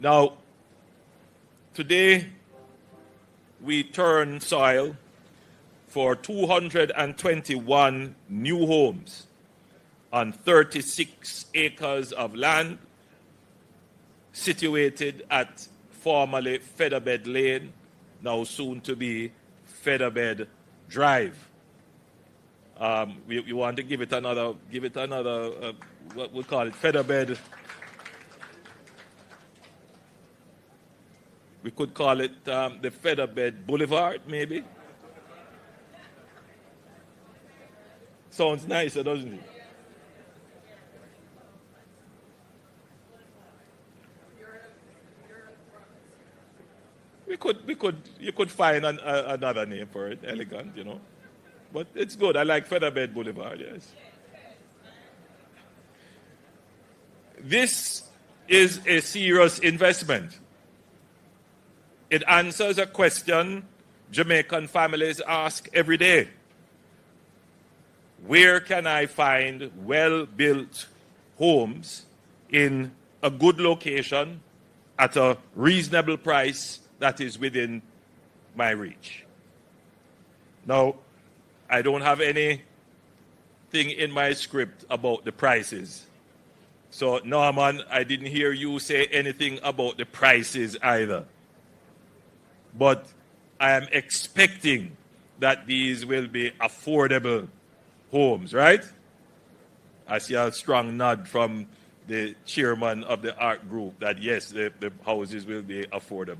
Now, today we turn soil for 221 new homes on 36 acres of land situated at formerly Featherbed Lane, now soon to be Featherbed Drive. We want to give it another, what we call it, Featherbed. We could call it the Featherbed Boulevard, maybe. Sounds nicer, doesn't it? You could find another name for it, elegant, you know. But it's good. I like Featherbed Boulevard, yes. This is a serious investment. It answers a question Jamaican families ask every day. Where can I find well-built homes in a good location at a reasonable price that is within my reach? Now, I don't have anything in my script about the prices. So, Norman, I didn't hear you say anything about the prices either. But I am expecting that these will be affordable homes, right? I see a strong nod from the chairman of the art group that yes, the houses will be affordable.